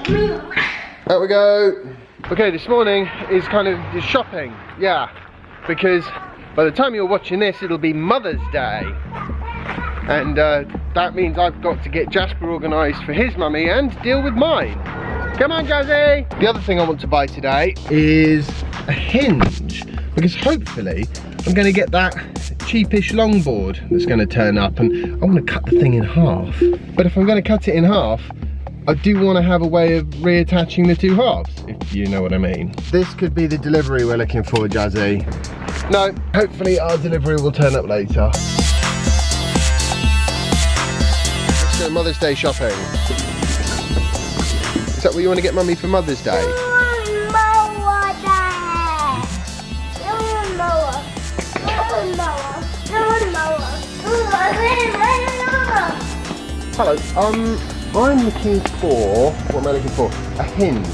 There we go. Okay, this morning is kind of the shopping, yeah, because by the time you're watching this, it'll be Mother's Day. And that means I've got to get Jasper organised for his mummy and deal with mine. Come on, Jazzy! The other thing I want to buy today is a hinge, because hopefully I'm going to get that cheapish longboard that's going to turn up, and I want to cut the thing in half. But if I'm going to cut it in half, I do want to have a way of reattaching the two halves, if you know what I mean. This could be the delivery we're looking for, Jazzy. No, hopefully our delivery will turn up later. Let's go Mother's Day shopping. Is that what you want to get Mummy for Mother's Day? Hello, I'm looking for, what am I looking for? A hinge.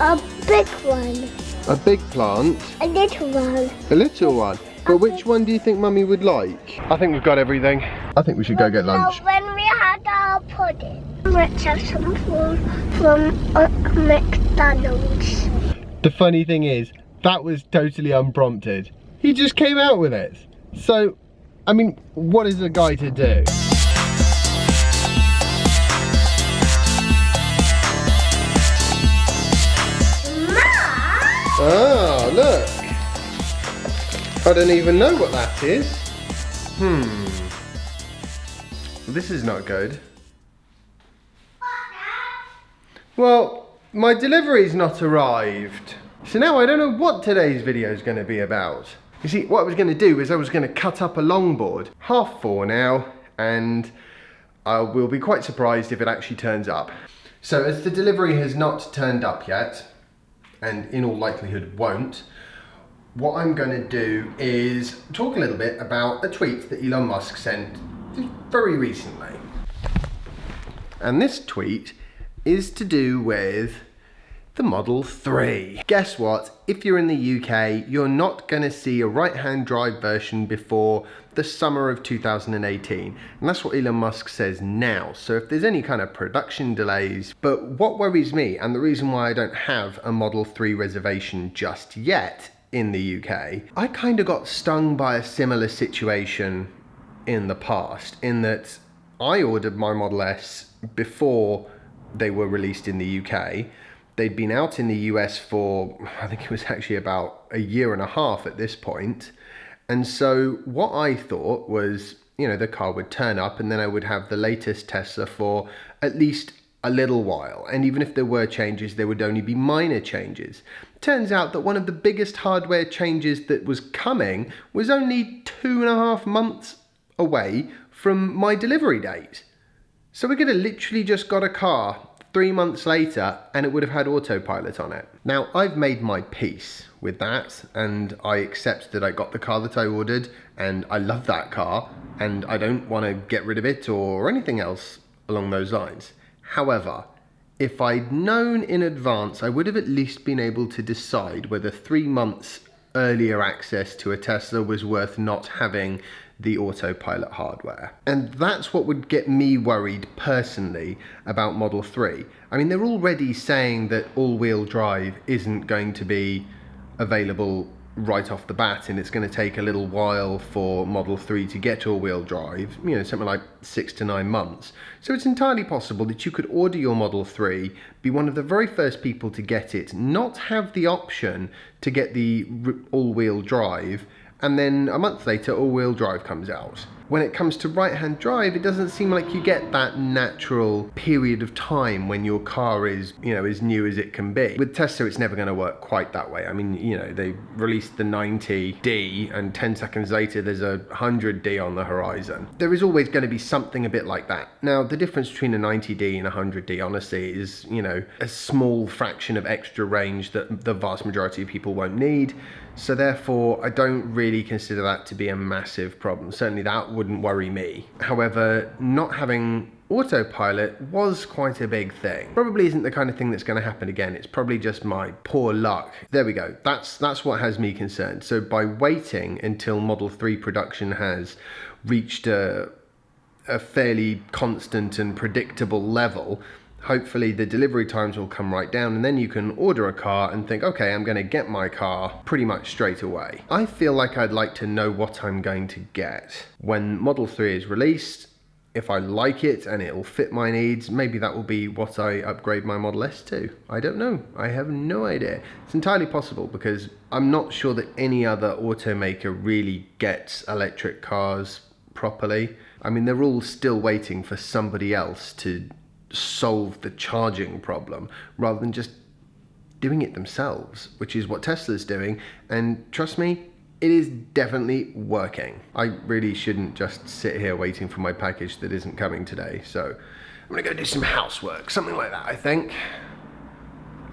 A big one. A big plant. A little one. A little one. But which one do you think Mummy would like? I think we've got everything. I think we should go get lunch. When we had our pudding, let's have some food from McDonald's. The funny thing is, that was totally unprompted. He just came out with it. So, I mean, what is a guy to do? Oh, look. I don't even know what that is. This is not good. Well, my delivery's not arrived. So now I don't know what today's video is going to be about. You see, what I was going to do is I was going to cut up a longboard. 4:30 now, and I will be quite surprised if it actually turns up. So as the delivery has not turned up yet, and in all likelihood won't, what I'm going to do is talk a little bit about a tweet that Elon Musk sent very recently. And this tweet is to do with the Model 3. Guess what? If you're in the UK, you're not going to see a right-hand drive version before the summer of 2018. And that's what Elon Musk says now. So if there's any kind of production delays, but what worries me, and the reason why I don't have a Model 3 reservation just yet in the UK, I kind of got stung by a similar situation in the past, in that I ordered my Model S before they were released in the UK. They'd been out in the US for, I think it was actually about a year and a half at this point. And so what I thought was, you know, the car would turn up and then I would have the latest Tesla for at least a little while. And even if there were changes, there would only be minor changes. Turns out that one of the biggest hardware changes that was coming was only 2.5 months away from my delivery date. So we could have literally just got a car 3 months later and it would have had autopilot on it. Now, I've made my peace with that and I accept that I got the car that I ordered and I love that car and I don't want to get rid of it or anything else along those lines. However, if I'd known in advance, I would have at least been able to decide whether 3 months earlier access to a Tesla was worth not having the autopilot hardware. And that's what would get me worried personally about Model 3. I mean, they're already saying that all-wheel drive isn't going to be available right off the bat, and it's going to take a little while for Model 3 to get all-wheel drive, you know, something like 6 to 9 months. So it's entirely possible that you could order your Model 3, be one of the very first people to get it, not have the option to get the all-wheel drive, and then a month later all-wheel drive comes out. When it comes to right-hand drive, it doesn't seem like you get that natural period of time when your car is, you know, as new as it can be. With Tesla, it's never going to work quite that way. I mean, you know, they released the 90D and 10 seconds later there's a 100D on the horizon. There is always going to be something a bit like that. Now, the difference between a 90D and a 100D, honestly, is, you know, a small fraction of extra range that the vast majority of people won't need. So therefore, I don't really consider that to be a massive problem. Certainly that wouldn't worry me. However, not having autopilot was quite a big thing. Probably isn't the kind of thing that's going to happen again. It's probably just my poor luck. There we go. That's what has me concerned. So by waiting until Model 3 production has reached a fairly constant and predictable level, Hopefully the delivery times will come right down, and then you can order a car and think, okay, I'm going to get my car pretty much straight away. I feel like I'd like to know what I'm going to get. When Model 3 is released, if I like it and it'll fit my needs, maybe that will be what I upgrade my Model S to. I don't know. I have no idea. It's entirely possible because I'm not sure that any other automaker really gets electric cars properly. I mean, they're all still waiting for somebody else to solve the charging problem rather than just doing it themselves, which is what Tesla's doing, and trust me, it is definitely working. I really shouldn't just sit here waiting for my package that isn't coming today, so I'm gonna go do some housework, something like that, I think.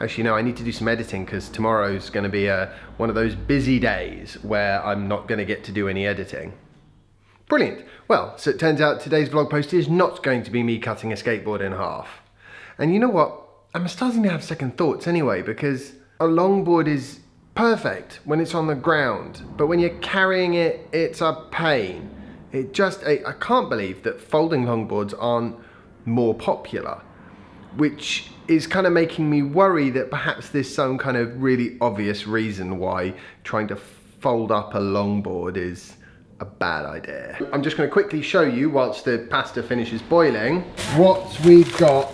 Actually, no, I need to do some editing because tomorrow's gonna be one of those busy days where I'm not gonna get to do any editing. Brilliant. Well, so it turns out today's vlog post is not going to be me cutting a skateboard in half. And you know what? I'm starting to have second thoughts anyway, because a longboard is perfect when it's on the ground, but when you're carrying it, it's a pain. I can't believe that folding longboards aren't more popular, which is kind of making me worry that perhaps there's some kind of really obvious reason why trying to fold up a longboard is a bad idea. I'm just going to quickly show you, whilst the pasta finishes boiling, what we've got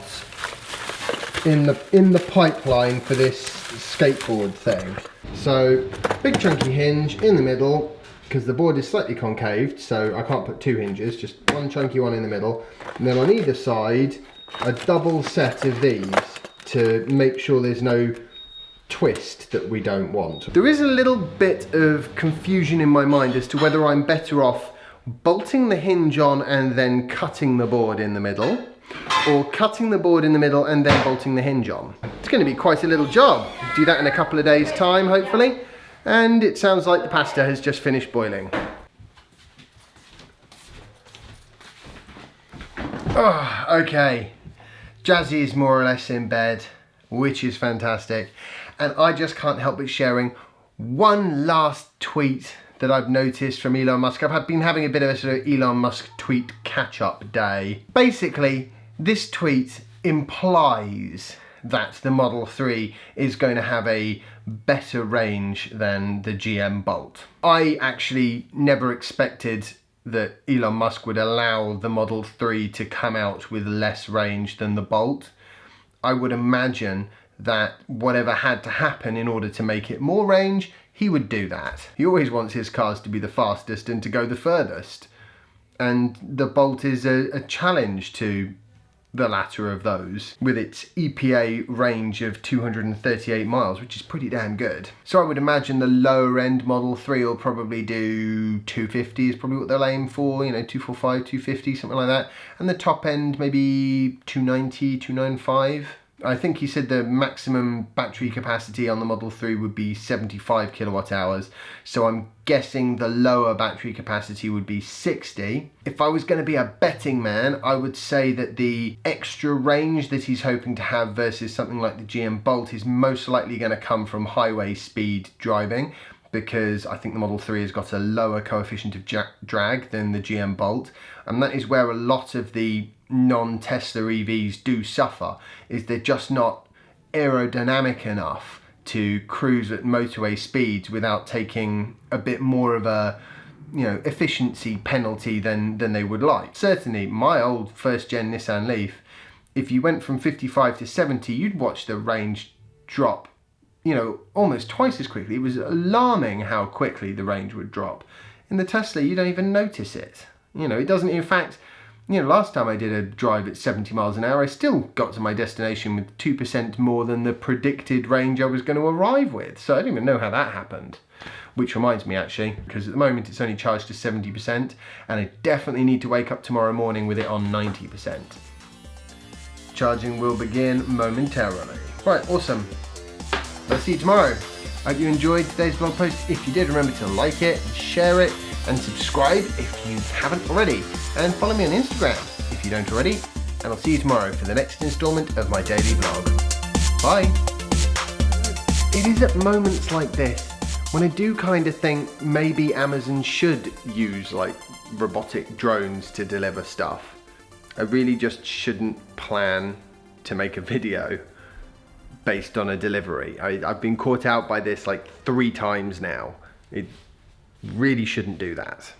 in the pipeline for this skateboard thing. So, big chunky hinge in the middle, because the board is slightly concaved, so I can't put two hinges, just one chunky one in the middle. And then on either side, a double set of these to make sure there's no twist that we don't want. There is a little bit of confusion in my mind as to whether I'm better off bolting the hinge on and then cutting the board in the middle, or cutting the board in the middle and then bolting the hinge on. It's going to be quite a little job. Do that in a couple of days' time, hopefully. And it sounds like the pasta has just finished boiling. Oh, okay. Jazzy is more or less in bed, which is fantastic. And I just can't help but sharing one last tweet that I've noticed from Elon Musk. I've been having a bit of a sort of Elon Musk tweet catch-up day. Basically, this tweet implies that the Model 3 is going to have a better range than the GM Bolt. I actually never expected that Elon Musk would allow the Model 3 to come out with less range than the Bolt. I would imagine that whatever had to happen in order to make it more range, he would do that. He always wants his cars to be the fastest and to go the furthest. And the Bolt is a challenge to the latter of those, with its EPA range of 238 miles, which is pretty damn good. So I would imagine the lower end Model 3 will probably do 250 is probably what they'll aim for, you know, 245, 250, something like that. And the top end maybe 290, 295. I think he said the maximum battery capacity on the Model 3 would be 75 kilowatt hours. So I'm guessing the lower battery capacity would be 60. If I was going to be a betting man, I would say that the extra range that he's hoping to have versus something like the GM Bolt is most likely going to come from highway speed driving, because I think the Model 3 has got a lower coefficient of drag than the GM Bolt, and that is where a lot of the non-Tesla EVs do suffer, is they're just not aerodynamic enough to cruise at motorway speeds without taking a bit more of a, you know, efficiency penalty than they would like. Certainly my old first gen Nissan Leaf, if you went from 55 to 70, you'd watch the range drop, you know, almost twice as quickly. It was alarming how quickly the range would drop. In the Tesla, you don't even notice it. You know, it doesn't, in fact, you know, last time I did a drive at 70 miles an hour, I still got to my destination with 2% more than the predicted range I was going to arrive with. So I don't even know how that happened. Which reminds me, actually, because at the moment it's only charged to 70%, and I definitely need to wake up tomorrow morning with it on 90%. Charging will begin momentarily. Right, awesome. I'll see you tomorrow. I hope you enjoyed today's vlog post. If you did, remember to like it, share it, and subscribe if you haven't already. And follow me on Instagram if you don't already. And I'll see you tomorrow for the next installment of my daily vlog. Bye. It is at moments like this when I do kind of think maybe Amazon should use like robotic drones to deliver stuff. I really just shouldn't plan to make a video based on a delivery. I've been caught out by this like 3 times now. It really shouldn't do that.